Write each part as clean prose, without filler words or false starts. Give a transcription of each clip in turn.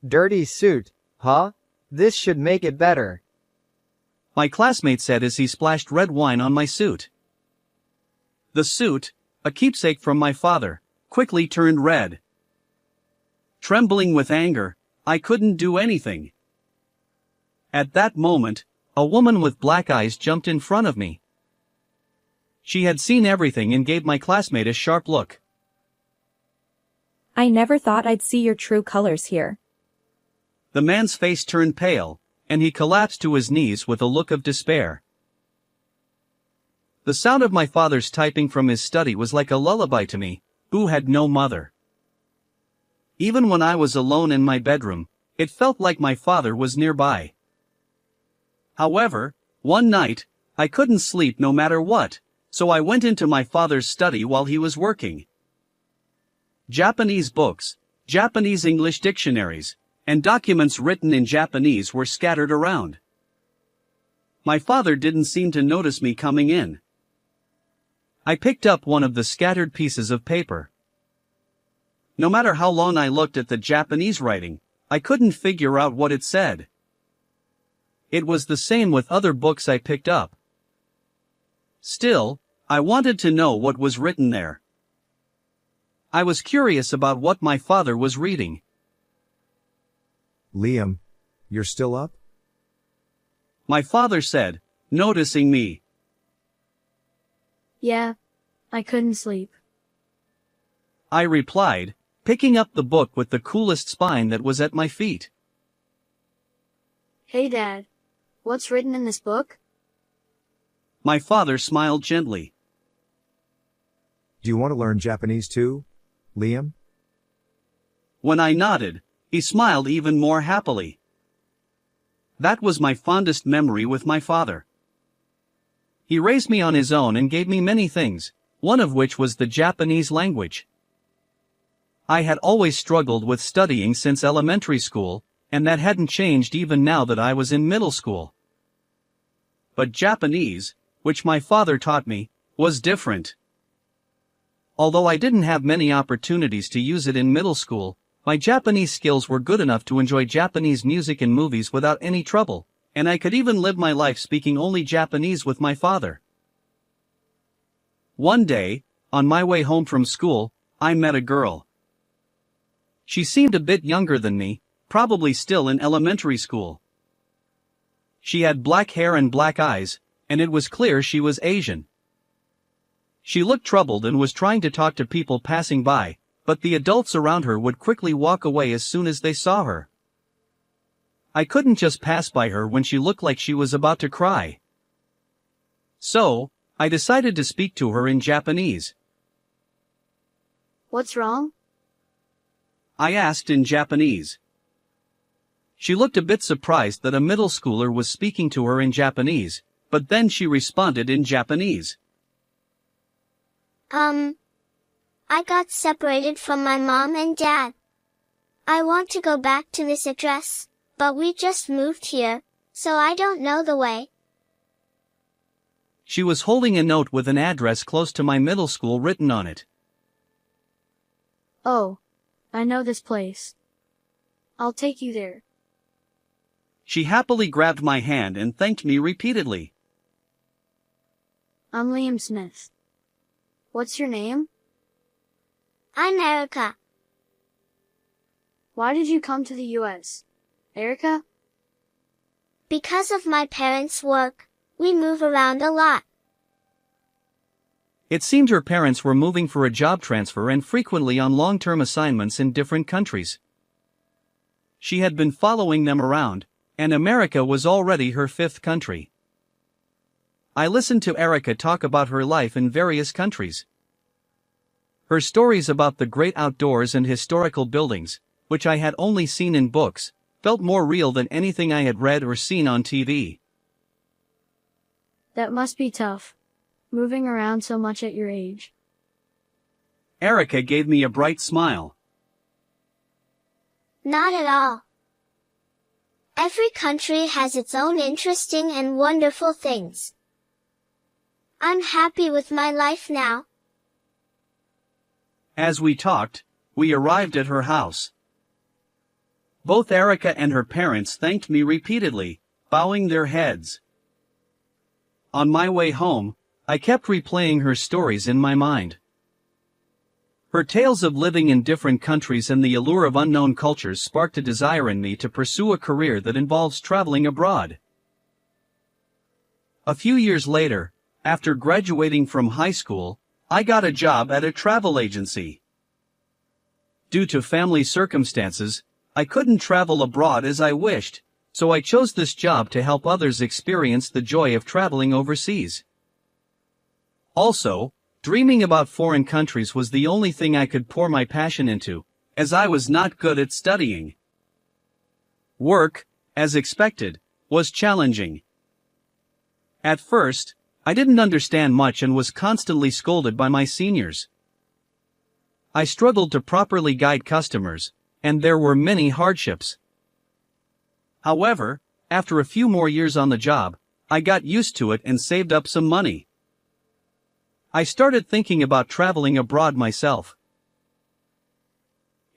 Dirty suit, huh? This should make it better. My classmate said as he splashed red wine on my suit. The suit, a keepsake from my father, quickly turned red. Trembling with anger, I couldn't do anything. At that moment, a woman with black eyes jumped in front of me. She had seen everything and gave my classmate a sharp look. I never thought I'd see your true colors here. The man's face turned pale, and he collapsed to his knees with a look of despair. The sound of my father's typing from his study was like a lullaby to me, who had no mother. Even when I was alone in my bedroom, it felt like my father was nearby. However, one night, I couldn't sleep no matter what, so I went into my father's study while he was working. Japanese books, Japanese English dictionaries, and documents written in Japanese were scattered around. My father didn't seem to notice me coming in. I picked up one of the scattered pieces of paper. No matter how long I looked at the Japanese writing, I couldn't figure out what it said. It was the same with other books I picked up. Still, I wanted to know what was written there. I was curious about what my father was reading. Liam, you're still up? My father said, noticing me. Yeah, I couldn't sleep. I replied, picking up the book with the coolest spine that was at my feet. Hey Dad, what's written in this book? My father smiled gently. Do you want to learn Japanese too, Liam? When I nodded, he smiled even more happily. That was my fondest memory with my father. He raised me on his own and gave me many things, one of which was the Japanese language. I had always struggled with studying since elementary school, and that hadn't changed even now that I was in middle school. But Japanese, which my father taught me, was different. Although I didn't have many opportunities to use it in middle school, my Japanese skills were good enough to enjoy Japanese music and movies without any trouble, and I could even live my life speaking only Japanese with my father. One day, on my way home from school, I met a girl. She seemed a bit younger than me, probably still in elementary school. She had black hair and black eyes, and it was clear she was Asian. She looked troubled and was trying to talk to people passing by, but the adults around her would quickly walk away as soon as they saw her. I couldn't just pass by her when she looked like she was about to cry. So, I decided to speak to her in Japanese. What's wrong? I asked in Japanese. She looked a bit surprised that a middle schooler was speaking to her in Japanese, but then she responded in Japanese. I got separated from my mom and dad. I want to go back to this address, but we just moved here, so I don't know the way. She was holding a note with an address close to my middle school written on it. Oh, I know this place. I'll take you there. She happily grabbed my hand and thanked me repeatedly. I'm Liam Smith. What's your name? I'm Erica. Why did you come to the US? Erica? Because of my parents' work, we move around a lot. It seemed her parents were moving for a job transfer and frequently on long-term assignments in different countries. She had been following them around, and America was already her fifth country. I listened to Erica talk about her life in various countries. Her stories about the great outdoors and historical buildings, which I had only seen in books, felt more real than anything I had read or seen on TV. That must be tough, moving around so much at your age. Erica gave me a bright smile. Not at all. Every country has its own interesting and wonderful things. I'm happy with my life now. As we talked, we arrived at her house. Both Erica and her parents thanked me repeatedly, bowing their heads. On my way home, I kept replaying her stories in my mind. Her tales of living in different countries and the allure of unknown cultures sparked a desire in me to pursue a career that involves traveling abroad. A few years later, after graduating from high school, I got a job at a travel agency. Due to family circumstances, I couldn't travel abroad as I wished, so I chose this job to help others experience the joy of traveling overseas. Also, dreaming about foreign countries was the only thing I could pour my passion into, as I was not good at studying. Work, as expected, was challenging. At first, I didn't understand much and was constantly scolded by my seniors. I struggled to properly guide customers, and there were many hardships. However, after a few more years on the job, I got used to it and saved up some money. I started thinking about traveling abroad myself.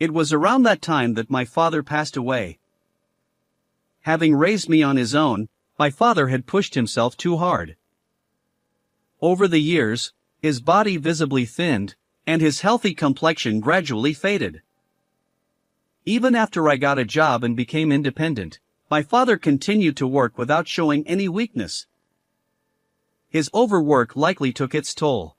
It was around that time that my father passed away. Having raised me on his own, my father had pushed himself too hard. Over the years, his body visibly thinned, and his healthy complexion gradually faded. Even after I got a job and became independent, my father continued to work without showing any weakness. His overwork likely took its toll.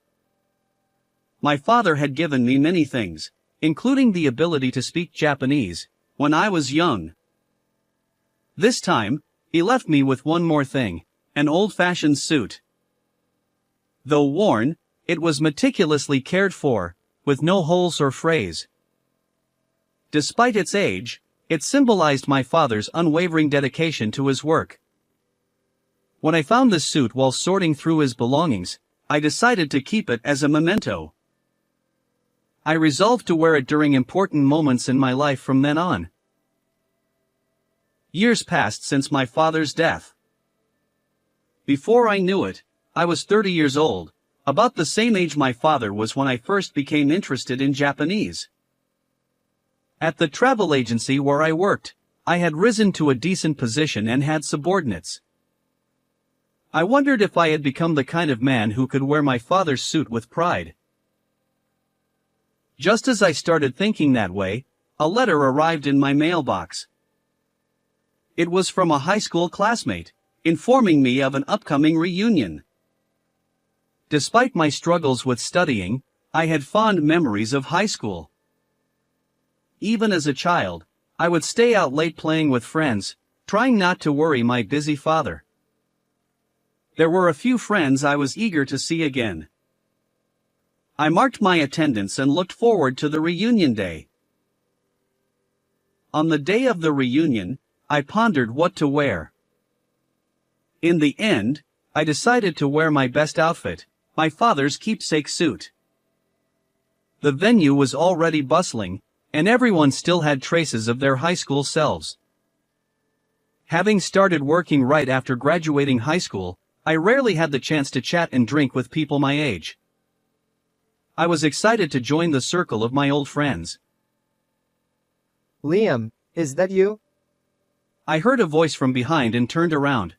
My father had given me many things, including the ability to speak Japanese, when I was young. This time, he left me with one more thing, an old-fashioned suit. Though worn, it was meticulously cared for, with no holes or frays. Despite its age, it symbolized my father's unwavering dedication to his work. When I found this suit while sorting through his belongings, I decided to keep it as a memento. I resolved to wear it during important moments in my life from then on. Years passed since my father's death. Before I knew it, I was 30 years old, about the same age my father was when I first became interested in Japanese. At the travel agency where I worked, I had risen to a decent position and had subordinates. I wondered if I had become the kind of man who could wear my father's suit with pride. Just as I started thinking that way, a letter arrived in my mailbox. It was from a high school classmate, informing me of an upcoming reunion. Despite my struggles with studying, I had fond memories of high school. Even as a child, I would stay out late playing with friends, trying not to worry my busy father. There were a few friends I was eager to see again. I marked my attendance and looked forward to the reunion day. On the day of the reunion, I pondered what to wear. In the end, I decided to wear my best outfit, my father's keepsake suit. The venue was already bustling, and everyone still had traces of their high school selves. Having started working right after graduating high school, I rarely had the chance to chat and drink with people my age. I was excited to join the circle of my old friends. Liam, is that you? I heard a voice from behind and turned around.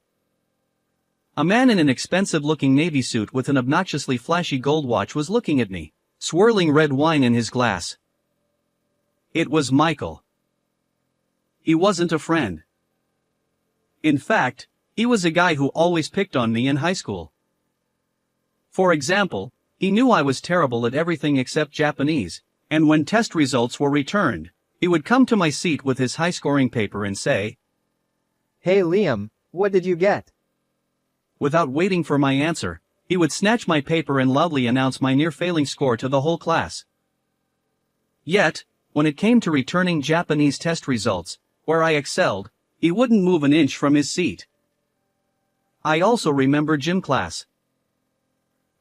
A man in an expensive-looking navy suit with an obnoxiously flashy gold watch was looking at me, swirling red wine in his glass. It was Michael. He wasn't a friend. In fact, he was a guy who always picked on me in high school. For example, he knew I was terrible at everything except Japanese, and when test results were returned, he would come to my seat with his high-scoring paper and say, Hey Liam, what did you get? Without waiting for my answer, he would snatch my paper and loudly announce my near-failing score to the whole class. Yet, when it came to returning Japanese test results, where I excelled, he wouldn't move an inch from his seat. I also remember gym class.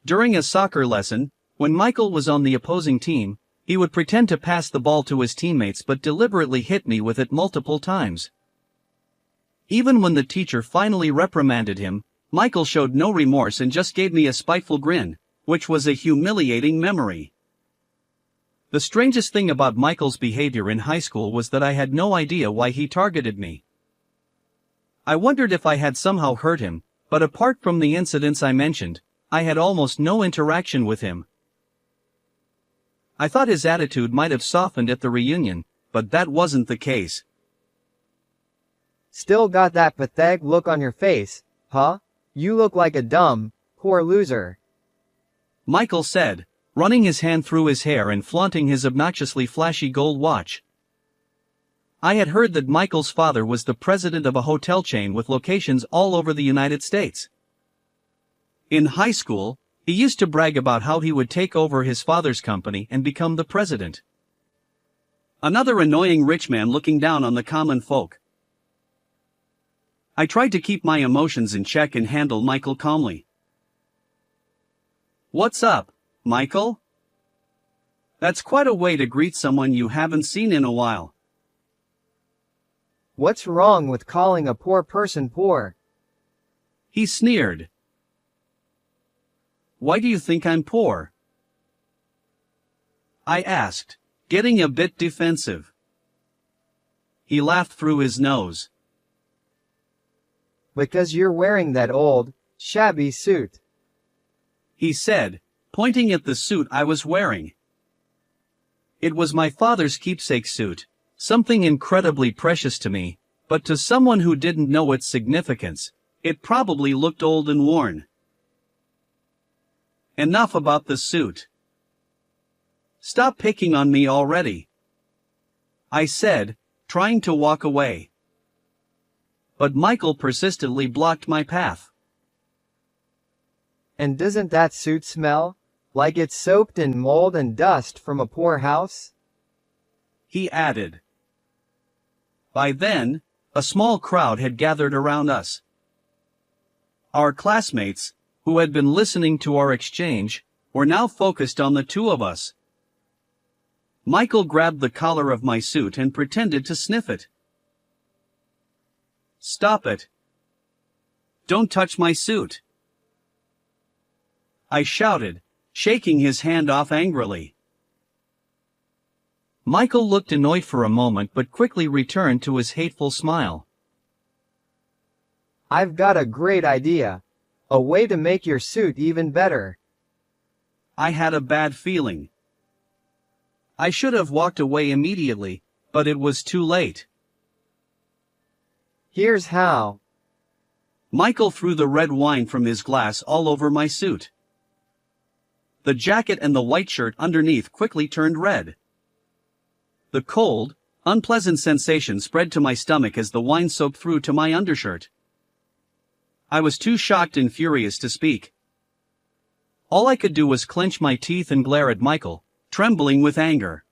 During a soccer lesson, when Michael was on the opposing team, he would pretend to pass the ball to his teammates but deliberately hit me with it multiple times. Even when the teacher finally reprimanded him, Michael showed no remorse and just gave me a spiteful grin, which was a humiliating memory. The strangest thing about Michael's behavior in high school was that I had no idea why he targeted me. I wondered if I had somehow hurt him, but apart from the incidents I mentioned, I had almost no interaction with him. I thought his attitude might have softened at the reunion, but that wasn't the case. Still got that pathetic look on your face, huh? You look like a dumb, poor loser. Michael said, running his hand through his hair and flaunting his obnoxiously flashy gold watch. I had heard that Michael's father was the president of a hotel chain with locations all over the United States. In high school, he used to brag about how he would take over his father's company and become the president. Another annoying rich man looking down on the common folk. I tried to keep my emotions in check and handle Michael calmly. "What's up, Michael? That's quite a way to greet someone you haven't seen in a while." What's wrong with calling a poor person poor? He sneered. "Why do you think I'm poor?" I asked, getting a bit defensive. He laughed through his nose. Because you're wearing that old, shabby suit. He said, pointing at the suit I was wearing. It was my father's keepsake suit, something incredibly precious to me, but to someone who didn't know its significance, it probably looked old and worn. Enough about the suit. Stop picking on me already, I said, trying to walk away. But Michael persistently blocked my path. And doesn't that suit smell like it's soaked in mold and dust from a poor house? He added. By then, a small crowd had gathered around us. Our classmates, who had been listening to our exchange, were now focused on the two of us. Michael grabbed the collar of my suit and pretended to sniff it. "Stop it. Don't touch my suit," I shouted, shaking his hand off angrily. Michael looked annoyed for a moment but quickly returned to his hateful smile. I've got a great idea. A way to make your suit even better. I had a bad feeling. I should have walked away immediately, but it was too late. Here's how. Michael threw the red wine from his glass all over my suit. The jacket and the white shirt underneath quickly turned red. The cold, unpleasant sensation spread to my stomach as the wine soaked through to my undershirt. I was too shocked and furious to speak. All I could do was clench my teeth and glare at Michael, trembling with anger.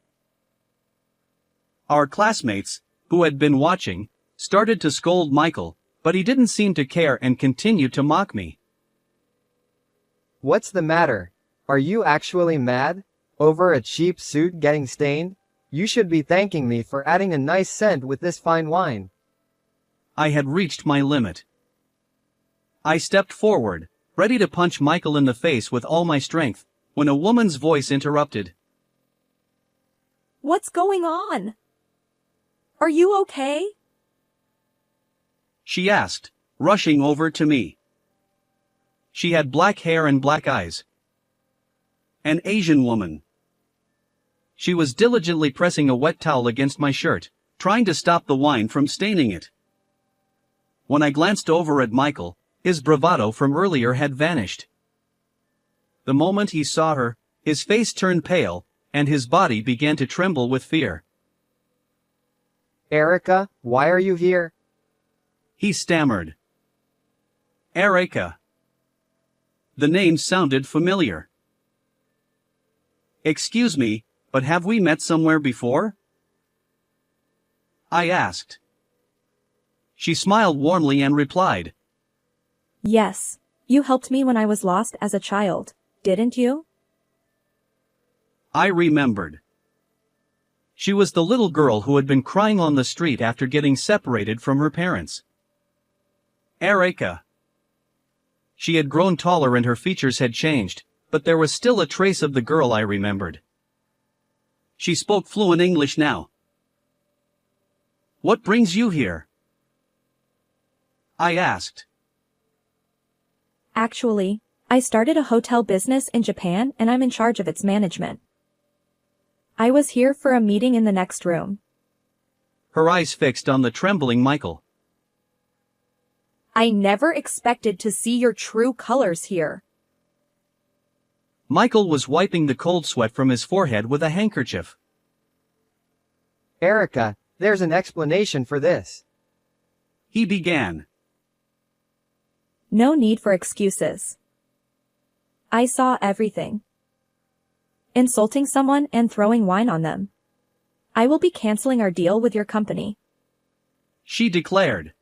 Our classmates, who had been watching, started to scold Michael, but he didn't seem to care and continued to mock me. What's the matter? Are you actually mad? Over a cheap suit getting stained? You should be thanking me for adding a nice scent with this fine wine. I had reached my limit. I stepped forward, ready to punch Michael in the face with all my strength, when a woman's voice interrupted. What's going on? Are you okay? She asked, rushing over to me. She had black hair and black eyes. An Asian woman. She was diligently pressing a wet towel against my shirt, trying to stop the wine from staining it. When I glanced over at Michael, his bravado from earlier had vanished. The moment he saw her, his face turned pale, and his body began to tremble with fear. Erica, why are you here? He stammered. Erica. The name sounded familiar. Excuse me, but have we met somewhere before? I asked. She smiled warmly and replied. Yes, you helped me when I was lost as a child, didn't you? I remembered. She was the little girl who had been crying on the street after getting separated from her parents. Erica. She had grown taller and her features had changed, but there was still a trace of the girl I remembered. She spoke fluent English now. "What brings you here?" I asked. Actually, I started a hotel business in Japan and I'm in charge of its management. I was here for a meeting in the next room. Her eyes fixed on the trembling Michael. I never expected to see your true colors here. Michael was wiping the cold sweat from his forehead with a handkerchief. Erica, there's an explanation for this. He began. No need for excuses. I saw everything. Insulting someone and throwing wine on them. I will be canceling our deal with your company. She declared.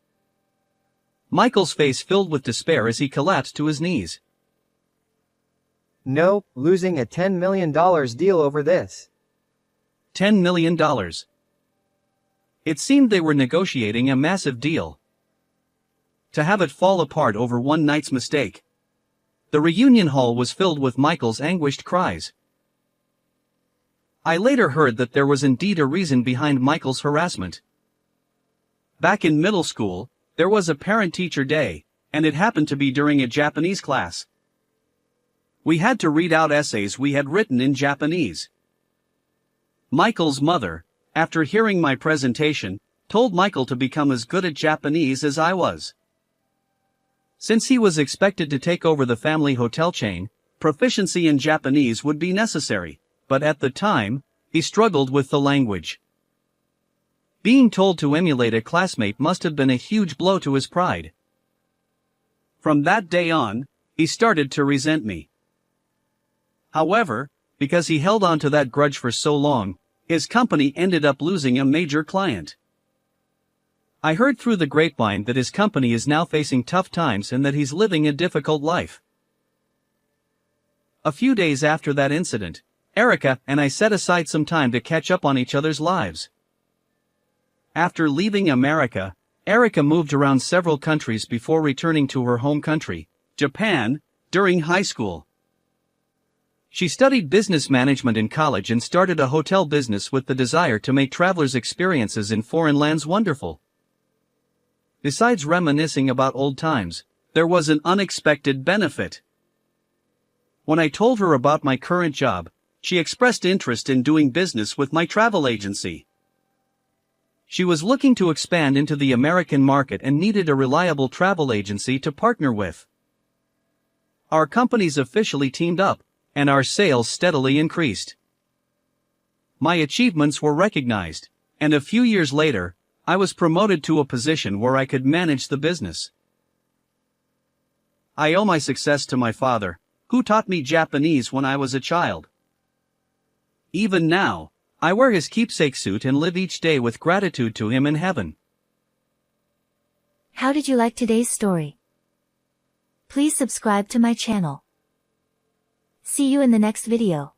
Michael's face filled with despair as he collapsed to his knees. No, losing a $10 million deal over this. $10 million. It seemed they were negotiating a massive deal. To have it fall apart over one night's mistake. The reunion hall was filled with Michael's anguished cries. I later heard that there was indeed a reason behind Michael's harassment. Back in middle school, there was a parent-teacher day, and it happened to be during a Japanese class. We had to read out essays we had written in Japanese. Michael's mother, after hearing my presentation, told Michael to become as good at Japanese as I was. Since he was expected to take over the family hotel chain, proficiency in Japanese would be necessary, but at the time, he struggled with the language. Being told to emulate a classmate must have been a huge blow to his pride. From that day on, he started to resent me. However, because he held on to that grudge for so long, his company ended up losing a major client. I heard through the grapevine that his company is now facing tough times and that he's living a difficult life. A few days after that incident, Erica and I set aside some time to catch up on each other's lives. After leaving America, Erica moved around several countries before returning to her home country, Japan, during high school. She studied business management in college and started a hotel business with the desire to make travelers' experiences in foreign lands wonderful. Besides reminiscing about old times, there was an unexpected benefit. When I told her about my current job, she expressed interest in doing business with my travel agency. She was looking to expand into the American market and needed a reliable travel agency to partner with. Our companies officially teamed up, and our sales steadily increased. My achievements were recognized, and a few years later, I was promoted to a position where I could manage the business. I owe my success to my father, who taught me Japanese when I was a child. Even now, I wear his keepsake suit and live each day with gratitude to him in heaven. How did you like today's story? Please subscribe to my channel. See you in the next video.